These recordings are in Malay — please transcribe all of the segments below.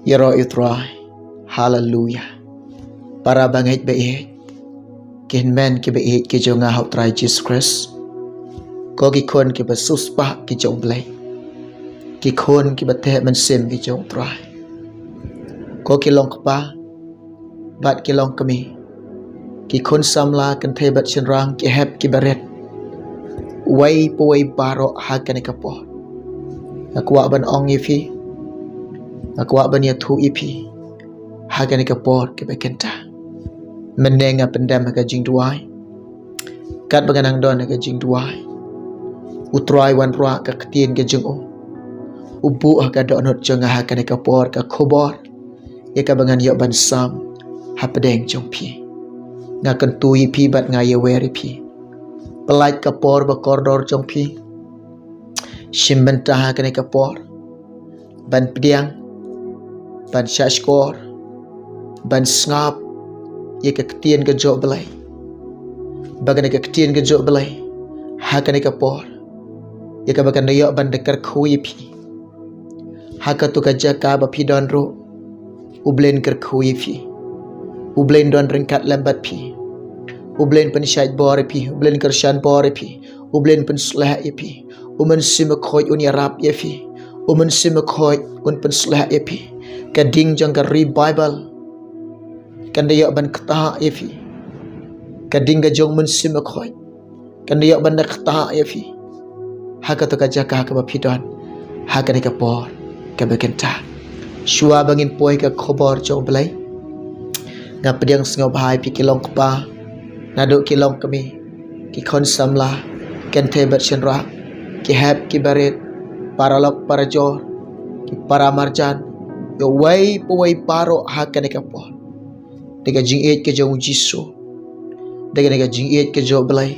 Yero itrai. Hallelujah. Para bangit bait. Kin men ki bait ki jo nga hau trai Jesus Christ. Ko ki kon ki ba suspa ki jo blai. Ki kon ki ba te man sim ki jo trai. Ko ki long kpa. Bat ki long kami. Ki kon samla kan te bat sin rang ki hep ki baret. Wai po wai baro hakan ka po. Akwa ban ong ifi. Akwa ban ya thu ifi. Hakan ka po ki ba kenta. Menenga pendam ka jing duai. Kat baganang don ka jing duai. Utrai wan ra ka ktien ka jing o. Ubu ka donot jang hakan ka po ka khobor. Ya ka bangan yo ban sam. Hapadeng jong pi. Nga kentui pi bat nga ye weri pi. Pelait kapor ba koridor jong pi. Shimbentah kene kapor. Ban pediang. Ban syashkor. Ban ngap. Ye ka ketien ka jok belai. Bagan ka ketien ka jok belai. Ha kene kapor. Ye ka bagan nayok ban dekar kui pi. Ha ka tu ka jaka ba pi don ro. Ublen ker kui pi. Ublen don ringkat lambat pi. Ublen pen syait bore pi. Ublen kersyan bore pi. Ublen pen slah ye pi. Umen simakhoy un yarap ye pi. Umen simakhoy un pen slah ye pi. Kading jang ka Bible. Kandayok ban ketah ye pi. Kading ka jong men simakhoy. Kandayok ban ketah ye pi. Haka to ka jaka ka bapidon. Haka ni ka por. Ka bekenta. Shua bangin poy ka khobor jong belai. Nga pediang sengau bahai pi kilong kepa. Naduk kilong kami. Ki kon samla. Ken tebat syenra. Ki hep ki barit. Paralok parajor. Ki para marjan. Yo wai po wai paro hakan ka po. Dega jing it ke jong jisu. Dega jing it ke jo belai.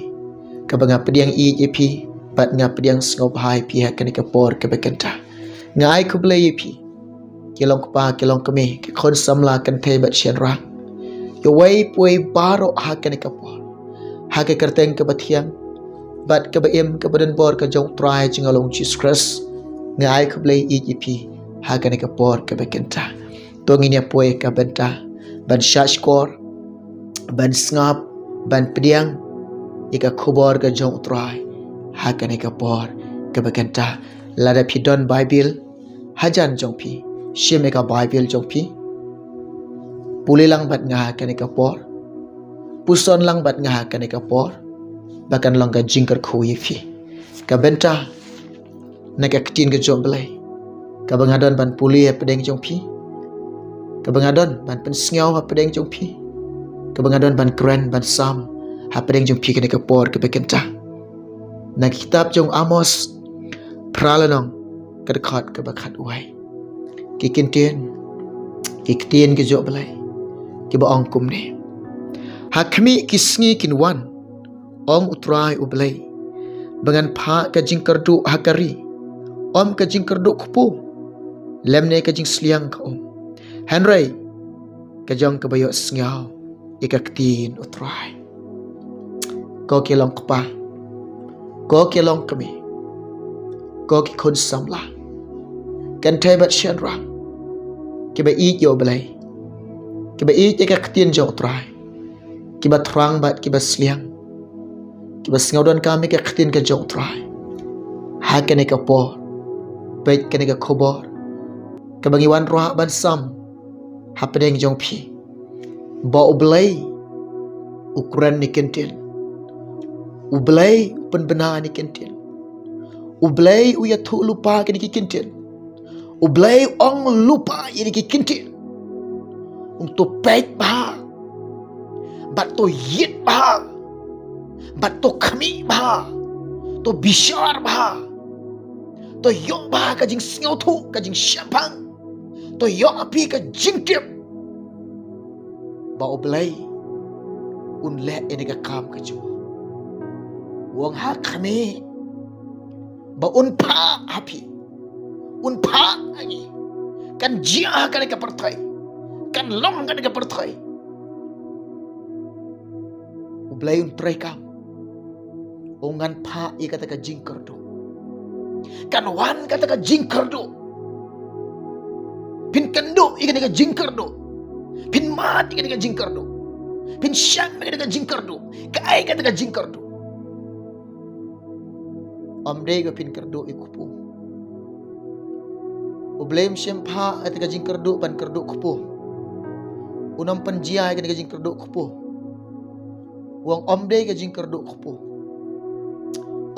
Ka banga pediang i ye pi. Pat nga pediang sengau bahai pi hakan ka por ke bekenta. Nga ai ku belai ye pi. Kilong kepa kilong kami. Ki kon samla ken tebat syenra. Yo wai puai baro hakan ka po. Hakan kerteng ke batiang. Bat ke baim ke badan bor ke jong try jingalong Jesus Christ. Ngai ke blai EGP. Hakan ka por ke bekenta. Tonginya puai ke benta. Ban syashkor. Ban ngap. Ban pediang. Ika kubor ke jong try. Hakan ka por ke bekenta. Lada pidon Bible. Hajan jong pi. Shimeka Bible jong pi. Puli lang bat nga hakan ka por. Puson lang bat nga hakan ka por. Bahkan lang ka jingkar kuwi fi. Ka benta. Naka ketin ke jom belai. Ka bangadon ban puli ya pedeng jong pi. Ka bangadon ban pen sengau ha pedeng jong pi. Ka bangadon ban keren ban sam. Ha pedeng jong pi ka por ke bekenta. Na kitab jong Amos. Pralanong. Ka dekat ke bakat uai. Kikintien. Kikintien ke jom belai. Kiba ong kum ni. Hakmi kisngi kinwan. Ong utrai ublay. Bangan pa ka jing kerdu hakari. Om ka jing kerdu kupu. Lemne ka jing sliang ka om. Henry. Ka jang ka bayo sengaw. Ika ketin utrai. Ko kilong kapa. Ko kilong kami. Ko ki kun samla. Kan tebat syenra. Kiba ik yo belay. Kiba ik ika ketin jong utrai. Kiba terang bat kiba sliang. Kiba sengau don kami ke ketin ke jong utrai. Hakan ka por. Baik kan ka khobor. Kabangiwan roha ban sam. Hapadeng jong pi. Ba ublay. Ukuran ni kentil. Ublay penbena ni kentil. Ublay uya tu lupa ke ni kentil. Ublay ong lupa ye ni kentil. Untuk baik bah. Bat to yit bah. Bat to kami bah. To bishar bah. To yok bah ka jing sengau tu ka jing syapang. To yok api ka jing tip. Ba oblay. Un le ini ka kam ka jua. Wong ha kami. Ba un pa api. Un pa lagi. Kan jia ka ka pertai. Kan long ka ka pertai. Oblay un tray kam. Ongan pa i kata ka jingkar do. Kan wan kata ka jingkar do. Pin kendo ikan ika jingkar do. Pin mat ikan ika jingkar do. Pin syang ikan ika jingkar do. Kai ikan ika jingkar do. Amde ga pin kerdo ikupu. Ublem syempa ika jingkar do pan kerdo kupu. Unam penjia ikan ika jingkar do kupu. Wang amde ika jingkar do kupu.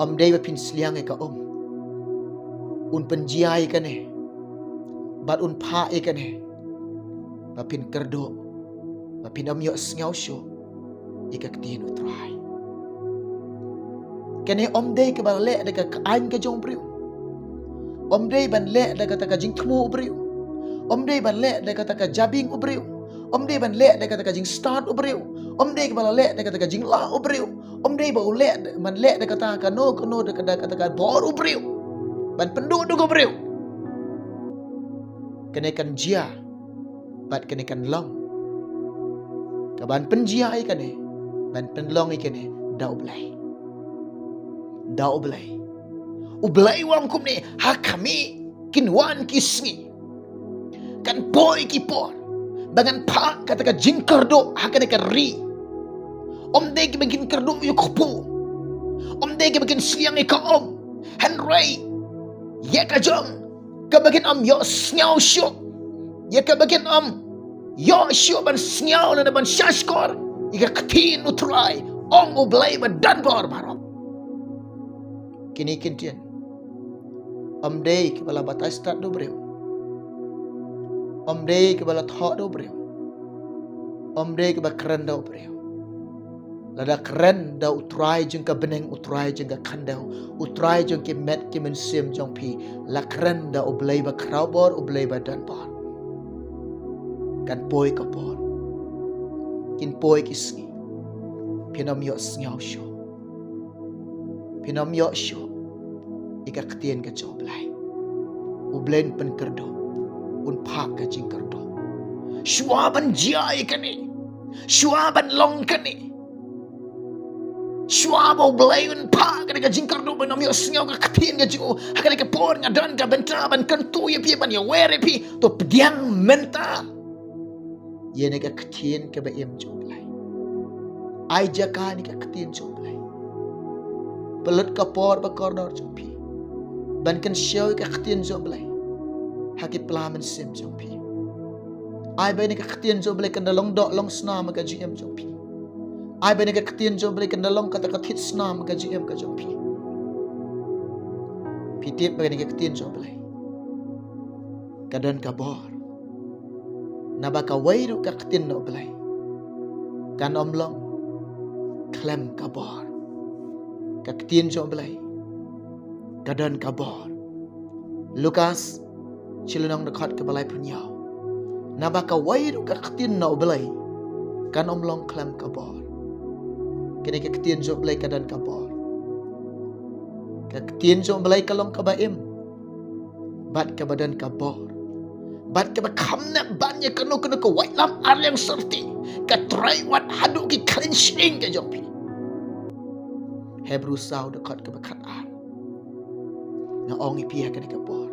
Amde ga pin sliang ika Un penjia ikan eh. Bat un pa ikan eh. Bapin kerdo. Bapin am yok sngau syo. Ika ketien utrai. Kene om day ke balek deka kain ke jong priu. Om day ban lek deka taka jing tmu ubriu. Om day ban lek deka taka jabing ubriu. Om day ban lek deka taka jing start ubriu. Om day ke balek deka taka jing la ubriu. Om day ba ulek man lek deka taka no deka taka bor ubriu. Ban pendu du ubriu. Kenekan jia bat kenekan long. Kaban penjia ikan eh. Ban penlong ikan eh. Da ublay. Da ublay. Ublay wang kum ni. Ha kami kinwan kisngi. Kan boy kipor. Bangan pa kata ka jingkar do. Ha kenekan ri. Om day ki bagin kardo yuk kupu. Om day ki bagin sliang ika om. Henry. Ya ka jong. Kabagian am yo sngau syo. Ya kabagian am yo syo ban sngau na ban syashkor. Ika ketin utrai. Ong ublay ba danbor barok. Kini kintian. Am day kibala batas start do breu. Am day kibala thok do breu. Am day kibala keren do breu. Lada keren da utrai jeng ka beneng utrai jeng ka kandau utrai jeng ke met ke mensim jong pi la keren da ublay ba kraubor ublay ba danbor kan poi ka por kin poi kisngi pinam yo sngau syo pinam yo syo ika ketien ka joblay ublen pen kerdo un pak ka jing kerdo swaban jia ikani swaban long kani Suabo belayan pa kada ka jingkar do ban amyo sngau ka katin ka jigo hakada ka por nga dan ka benta ban kantu ye pi ban ye were pi to pdiang menta ye ne ka katin ka ba em joblay ai jaka ni ka katin joblay pelut ka por ba kordor jopi ban kan show ka katin joblay hakit plamen sim jopi ai ba ni ka katin joblay kan long do long sna ma ka gm jopi ai bene ka ketien jo beli kendalong kata katit snam ka GM ka jopi. Pitip bene ka ketien jo beli. Kadan ka bor. Naba ka wairu ka ketien no beli. Kan omlong klem ka bor. Ka ketien jo beli. Kadan ka bor. Lukas chilunong dekat ke balai punyau. Naba ka wairu ka ketien no beli. Kan omlong klem ka bor. Kini ka ketien jo belai kadan kabor. Ka ketien jo belai kalong kabaim. Bat ka badan kabor. Bat ka bakamna banya kanu ka white lam aryang serti. Ka try wat hadu ki cleansing ka jompi. Hebrew saw dekat ka bakat ar. Na ongi pia ka ni kabor.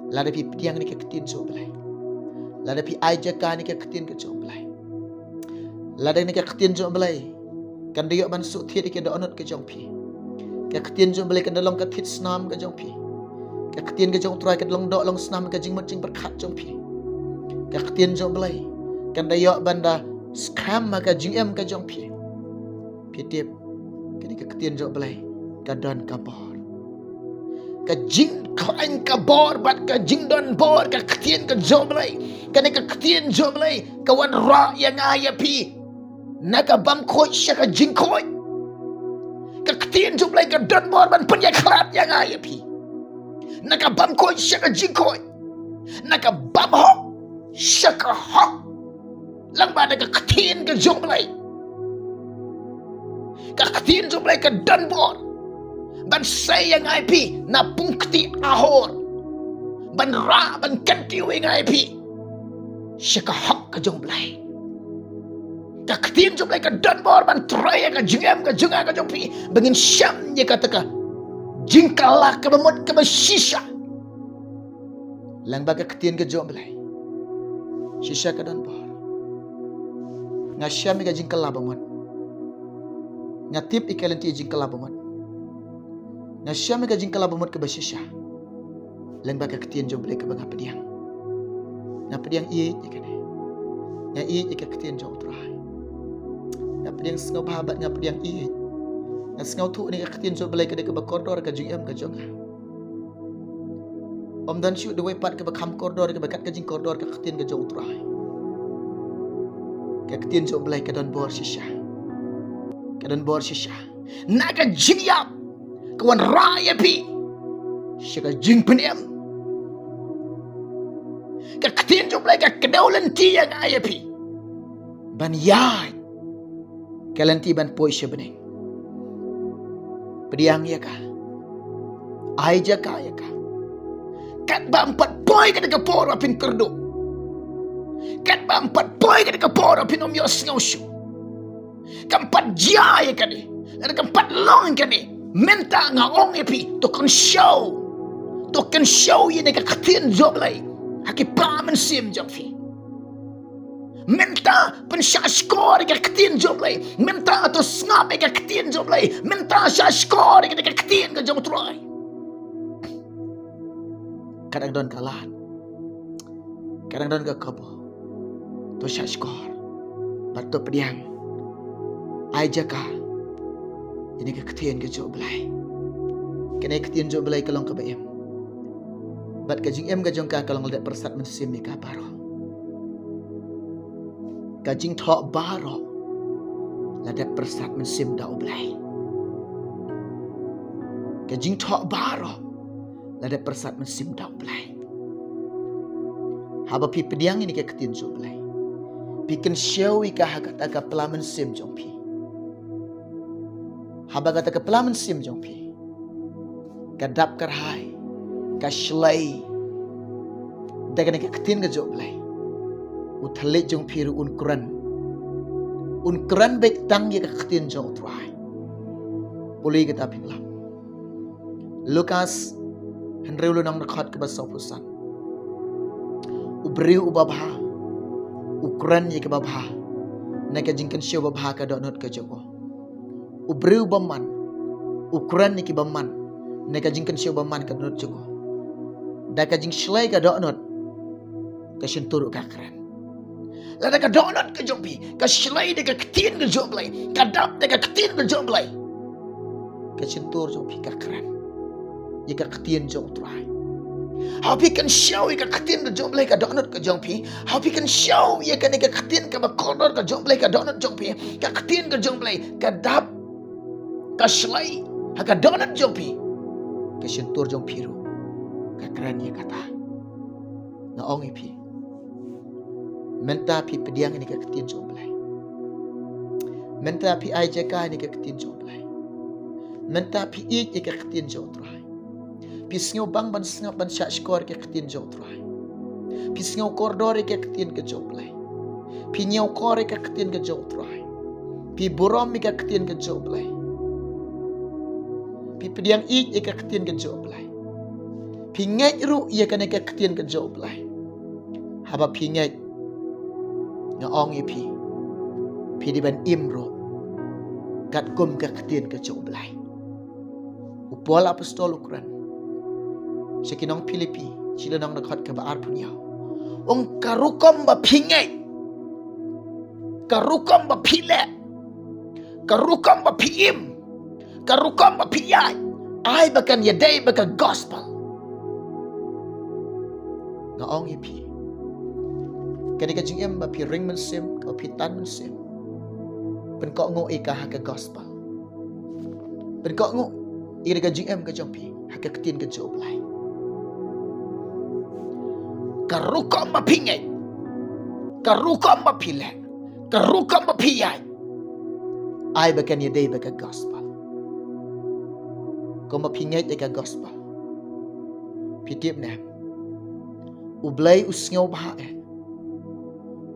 Lada pi piang ni ka ketien jo belai. Lada pi ajaka ni ka ketien ka jo belai. Lada ni ka ketien jo belai. Kan dia ban su thiet ke da onot ke jong pi ka ketien jong bele kan dalong ka thit snam ka jong pi ka ketien ke jong try ka long do long snam ka jing mat jing berkat jong pi ka ketien jong bele kan da yo banda scam ka jing em ka jong pi pitip kan ka ketien jong bele ka don ka bor ka jing klain ka bor bat ka jing don bor ka ketien ka jong bele kan ka ketien jong bele ka wan ra yang aya pi Naka bam koi syaka jing koi. Ka ketien jo blai ka dan bor ban penyak klat yang ai pi. Naka bam koi syaka jing koi. Naka bam ho syaka ho. Lang ba ka ketien ka jo blai. Ka ketien jo blai ka dan bor. Ban say yang ai pi na pungkti ahor. Ban ra ban kanti yang ai pi. Syaka ho ka jo blai. Ka ketien jo blai ka dan bor ban traya ka jingam ka junga ka jopi bangin syam je kata ka jingkala ka bamot ka basisha lang ba ka ketien ka jo blai Shisha ka don bor. Nga syam ika jing kalabamot. Nga tip ikalenti jing kalabamot. Nga syam ika jing kalabamot ke basisha. Lang baka ketien jo blek ke banga pediang. Nga pediang iye ika ne. Nga iye ika ketien jo utrai. Nga pediang sengau bahabat nga pediang iye. Nga sengau tu ni ika ketien jo blek ke bakordor ke jing ke jonga. Om dan syu dewe pat ke bakam kordor ke bakat ke jing kordor ke ketien ke jo utrai. Ke ketien jo blek ke don bor shisha. Ke don bor shisha. Naga jing yap. Kawan raya pi. Syaka jing peniam. Ka ketien jo blai ka kedaulan ti yang aya pi. Ban yai. Kalanti ban poi syabene. Pediang ya ka. Ai jaka ya ka. Kat ba 4 poi ka dekat por apin kerdo. Kat ba 4 poi ka dekat por apin om yo sngau syu. Kan 4 jaya ka ni. Ada kan 4 long ka ni. Menta ngaong epi to kan show. To kan show ye dekat ketien job lai. Haki pamen sim jong fi. Menta pensyaskor dekat ketien job lai. Menta atau snap dekat ketien job lai. Menta syaskor dekat ketien ke jong troy. Kadang don kalan. Kadang don ke kabo. To syaskor. Batu pediang. Ai jaka. Ini ke ketien ke job lai. Kena ketien job lai kalong ke bayam. Bat kajing em gajong ka kalau ngeliat persat mensim ni baro. Kajing thok baro. Ladat persat mensim da oblai. Kajing thok baro. Ladat persat mensim da oblai. Haba pi pediang ini ke ketien oblai. Piken syawi ka hakat aga pelamen sim jong pi. Haba kata ke pelamen sim jong pi. Kadap karhai. Kashlai daga ne ketien ga job lai uthale jong phiru un kuran bek tang ye ka ketien jong trai puli ga ta phinglam Lukas henreulo nang nakhat ke basau pusan ubriu ubabha ukuran ye ke babha na ka jingkan syo babha ka donot ka jogo ubriu baman ukuran ni ki baman na ka jingkan syo baman ka donot jogo Daka jing shlai ka donot ka shintur ka kran. La daka donot ka jompi ka shlai daka ketien ka jomblai ka dap daka ketien ka jomblai ka shintur jompi ka kran. Ye ka ketien jom trai. Hapi kan show ka ketien ka jomblai ka donot ka jompi. Hapi kan show ye ka ka ketien ka bakordor ka jomblai ka donot jompi. Ka ketien ka jomblai ka dap ka shlai ha ka donot jompi ka shintur jompi ru. Kekeren ye kata ngaong ipi menta pi pediang ini ke ketien jomblai menta pi ai jeka ini ke ketien jomblai menta pi ik ke ketien jomtrai pi sngo bang ban sngo ban syak skor ke ketien jomtrai pi sngo kordor ke ketien ke jomblai pi nyau kor ke ketien ke jomtrai pi borom ke ketien ke jomblai pi pediang ik ke ketien ke jomblai Pingai ru ia kena ke ketien ke job lai. Haba pingai ngaong ipi. Pidi ban imro kat kum ke ketien ke job lai. Upol apostol ukuran. Sekinong Filipi sila nang nakhat ke baar punya. Ong karukom ba pingai. Karukom ba pile. Karukom ba pim. Karukom ba piyai. Ai bakan yadai bakan gospel. Ngaong ipi. Kani ka jing em ba pi ring men sim ka pi tan men sim. Pen ko ngo ika ha ka gospel. Pen ko ngo ira ka jing em ka jong pi ha ka ketien ka job lai. Karukom ba pingai. Karukom ba pile. Karukom ba piyai. Ai ba kan ye dei ba ka gospel. Ko ma pingai ka gospel. Pitip na. Ublay usngaw baha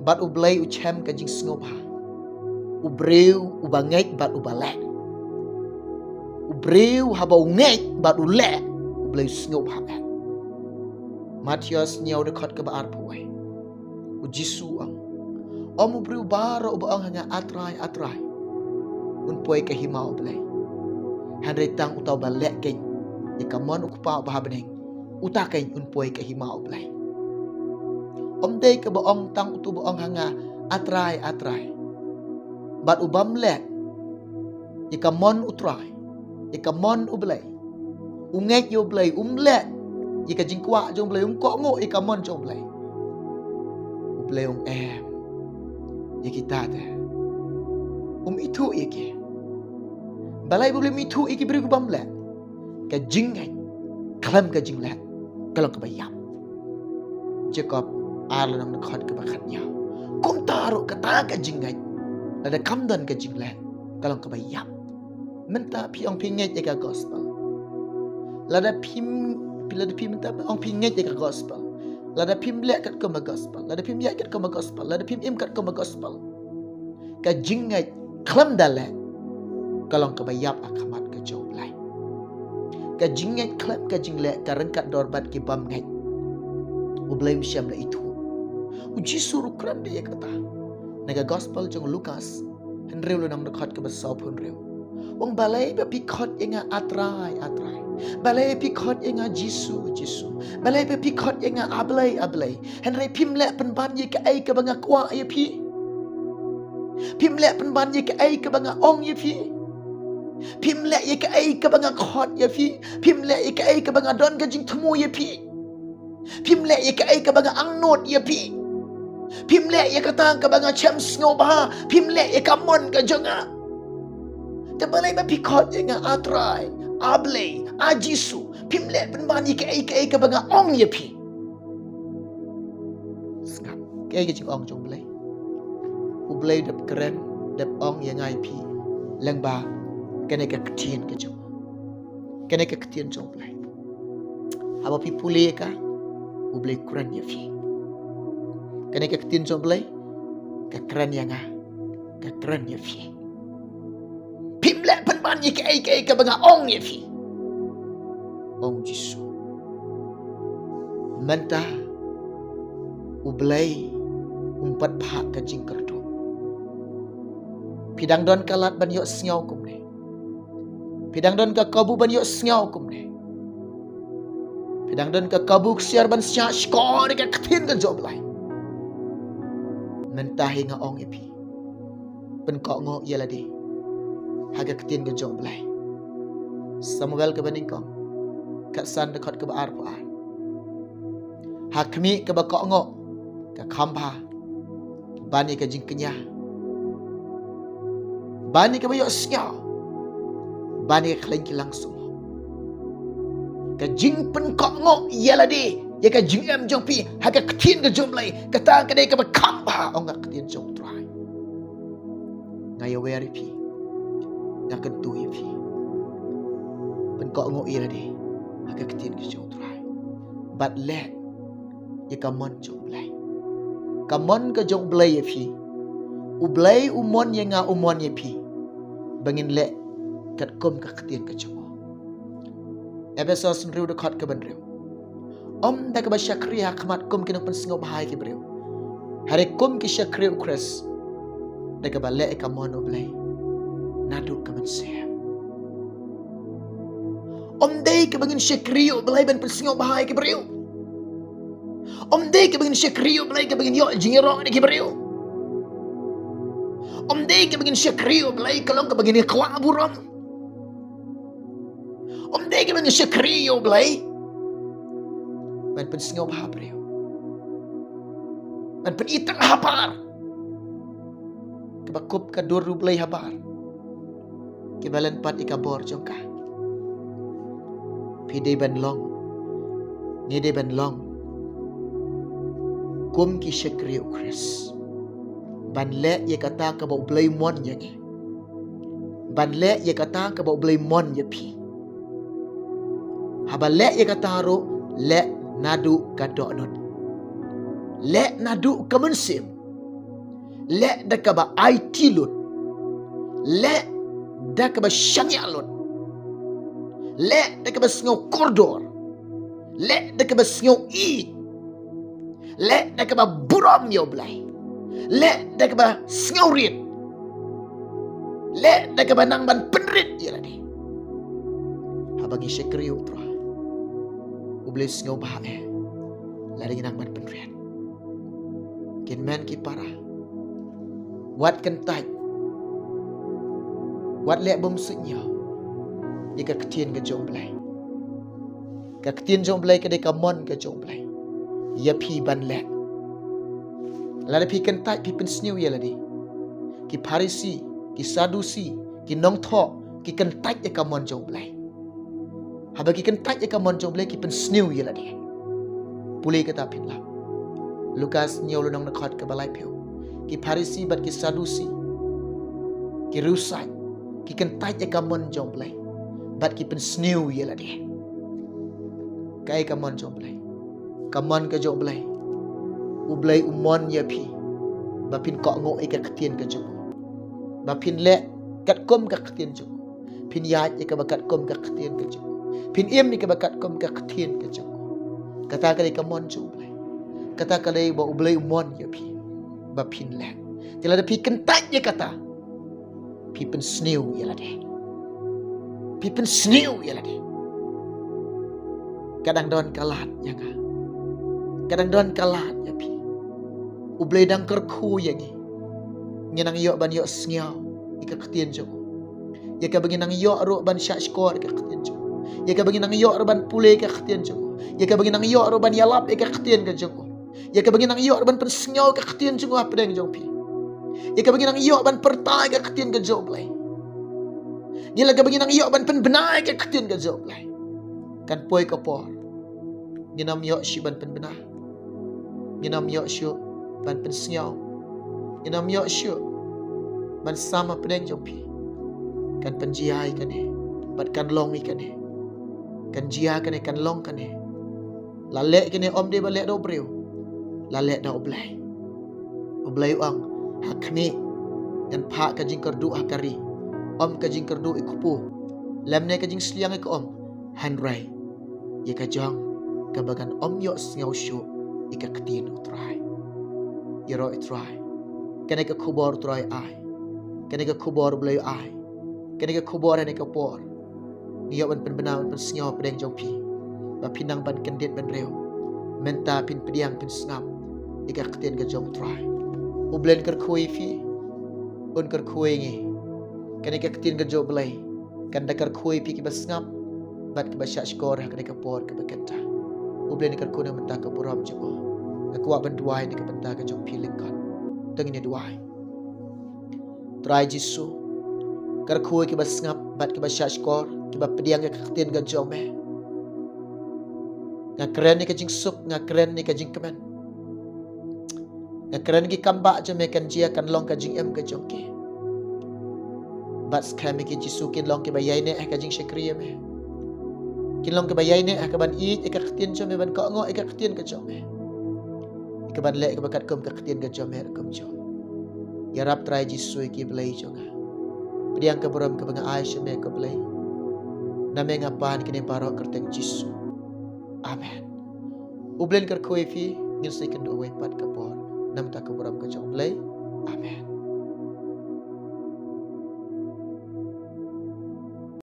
bat ublay uchem ka jing sngaw baha ubreu ubangay bat ubale ubreu haba ungay bat ule ublay sngaw baha Matius nyaw dekat ke baar puai Jisu ang. Om beriu bara uba ang hanga atrai. Unpoi ke himau belai. Handai tang utau balek ken. Ika mon ukupa bahabeneng. Utaken unpoi ke himau belai. Om dei ke baong tang utu baong hanga atrai. Bat ubam lek. Ika mon utrai. Ika mon ublai. Ungek yo belai umlek. Ika jingkwa jong belai kok ngo ika mon jong belai. Ublai em. Ya kita ada. Itu iki. Balai boleh itu iki beri kubam lek. Ka jingai. Kalam ka jing lek. Kalau ka bayam. Jacob arla nang nakhat ka bakatnya. Kum taruh kata ka jingai. Lada kamdan ka jing lek. Kalau ka bayam. Menta piang pinget ka gospel. Lada pim menta ong pinget ka gospel. Lada pim lek kat ka gospel. Lada pim yak kat ka gospel. Lada pim im kat ka gospel. Ka jingai klam dalek. Kalau ka bayap akamat ka jauh lai. Ka jingai klam ka jinglek ka rengkat dorbat ki bam ngai. Ublay msyam la itu. Uji suruh kran dia kata. Naga gospel jong Lukas. Henrew lo nang dekat ke besau pun rew. Wong balai be pikot inga atrai. Balai pikot inga Jisu. Balai be pikot inga ablay. Henry pimlek penban ye ke ai ke banga kwa ye pi. Pimlek penban ye ke ai ke banga ong ye pi. Pimlek ye ke ai ke banga khot ye pi. Pimlek ye ke ai ke banga don ka jing temu ye pi. Pimlek ye ke ai ke banga angnot ye pi. Pimlek ye kata ke banga chem snow bah. Pimlek ye kamon ka jonga. Tebalai ba pikot ye nga atrai, ablay, ajisu. Pimlek penban ye ke ai ke banga ong ye pi. Skap. Ke ai ke jing ong jong blay. Ublay dap keren, dap ong ye ngai pi. Lang ba kene ka ketien ke jong. Kene ka ketien jong blay. Haba pi pule ka ublay keren ye fi. Kene ka ketien jong blay ka keren ye nga. Ka keren ye fi. Pimlek penban ye ke ai ke banga ong ye fi. Ong Jisu. Mentah ublay umpat phak ka jing kerdo. Pidang don kalat ban yok sngau kum ne. Pidang don ka kabu ban yok sngau kum ne. Pidang don ka kabu siar ban sya skor ka ktin ka job lai. Mentahi nga ong ipi. Pen kok ngo yala di. Haga ktin ka job lai. Samuel ka baning kong. Kat san dekat ka baar pa. Hakmi ka ba kok ngo. Ka khampa. Bani ka jing kenya. Bani ka bayok sengau. Bani ka kelengki langsung. Ka jing pen kok ngok ialah di. Ya ka jing em jong pi. Haka ketin ka jom lai. Kata ka day ka bakamba. O nga ketin jong try. Ngaya weri pi. Nga kentui pi. Pen kok ngok ialah di. Haka ketin ka jong try. But let. Ya ka mon jong lai. Ka mon ka jong blay ya pi. Ublay umon ye nga umon ye pi. Bangin le kat kum ka ketien ka jawa. Ebesos nriu dekat ka banriu. Om da ka ba syakriya khamat kum kinang pensengau bahai ki briu. Hari kum ki syakriu kres. Da ka ba le ka mon ublay. Nadu ka mensem. Om day ka bangin syakriu ublay ban pensengau bahai ki briu. Om day ka bangin syakriu ublay ka bangin yo jingiro ni ki briu. Om day ka bagin siya kriyo blay kalong ka bagin kwa buram. Om day ka bagin siya kriyo blay. Man pensingaw mahabriyo. Man penitang hapar. Kabakup ka duru blay habar. Kibalan pat ikabor jong ka. Pide ban long. Ngide ban long. Kum ki siya kriyo Chris. Banle ye kata ka ba ublay mon ye nge. Banle ye kata ka ba ublay mon ye pi. Habale ye kata ro le nadu ka donot. Le nadu ka mensim. Le da ka ba IT lut. Le da ka ba syangya lut. Le da ka ba sngau kordor. Le da ka ba sngau i. Lek dah keba buram yo belai. Lek dah keba ngaurit. Lek dah keba nang ban penrit ya ladi. Habagi syekriu tra. Ublay ngau bahae. Lari nang ban penrit. Kin men ki para. Wat kentai. Wat lek bom sunya. Jika ketien ke jong belai. Ka ketien jong belai ke de kamon ke jong belai. Ya pi ban lek. Lada pi kentai pi pensniu ya ladi. Ki Parisi, ki Sadusi, ki nong thok, ki kentai ya kamon jong belai. Haba ki kentai ya kamon jong belai ki pensniu ya ladi. Pulih kata pitlah. Lukas nyau lunang nakhat ke balai piu. Ki Parisi bat ki Sadusi, ki Rusai, ki kentai ya kamon jong belai. Bat ki pensniu ya ladi. Kai kamon jong belai. Kamon ke jong belai. Ublay umon ya pi. Bapin kok ngok ikat ketien ke jong. Bapin lek kat kom ke ketien jong. Pin yat ika bakat kom ke ketien ke jong. Pin im ika bakat kom ke ketien ke jong. Kata kali kamon jong belai. Kata kali ba ublay umon ya pi. Bapin lek. Tila ada pi kentat ya kata. Pi pen sniu ya lade. Pi pen sniu ya lade. Kadang don kalat ya ka. Kadang don kalat ya pi. Ublay dang kerku ya ni. Nginang yok ban yok sngau ika ketien jong. Ya ka bagi nang yok ro ban syak skor ika ketien jong. Ya ka bagi nang yok ro ban pule ika ketien jong. Ya ka bagi nang yok ro ban yalap ika ketien ke jong. Ya ka bagi nang yok ro ban pensngau ika ketien jong apa deng jong pi. Ya ka bagi nang yok ban pertai ika ketien ke jong blai. Ni la ka bagi nang yok ban pen benai ika ketien ke jong blai. Kan poi ka por. Ni nam yok shi ban pen benai. Ni nam yok shi ban pen sngau. Ni nam yok shi ban sama pedeng jong pi. Kan penjiai kan ni. Bat kan long ikan ni. Kan jia kan ni kan long kan ni. Lalek kan ni om dia balek do breu. Lalek da oblai. Oblai uang hak ni dan pak ka jing kerdu hakari. Om ka jing kerdu ikupu. Lam ne ka jing sliang ik om. Hanrai. Ye ka jong ka bagan om yo ngau shu ika ketien utrai. Ye ro utrai. Kan ka kubor utrai ai. Kan ka kubor blai ai. Kan ka kubor ne ka por. Ni yo ban penbenau ban sngau pedeng jong pi. Ba pinang ban kendit ban reu. Menta pin pediang pin snap. Ika ketien ka jong utrai. Ublen ker kui fi. Un ker kui ngi. Kan ka ketien ka jong blai. Kan da ker kui pi ki basngap. Bat ke basyak skor hak ka por ke bekenta. Ublen ker kuna menta ka buram jong. Aku ban duai ni ka benta ka jong pi lingkon. Tengini duai. Try Jisu. Ker kui ki basngap bat ke basyak skor ki ba pediang ka ketien ka jong me. Ngakren ni ka jing sup, ngakren ni ka jing kemen. Ngakren ki kambak je me kan jia kan long ka jing em ka jong ki. Bat skami ki Jisu kin long ki bayai ne ka jing syakriya me. Kin long ki bayai ne ka ban i ka ketien jong me ban ko ngo ka ketien ka jong me. Ka ban le ka bakat kom ka ketien ka jong me kom jong. Ya rab try Jisu ki belai jong. Pediang ka buram ka banga ai me ka belai. Name ngapan kini barok kerteng Jisu. Amen. Ublen ker kui fi ngin sai kan do wai pat kapor. Nam ta ka buram ka jong belai. Amen.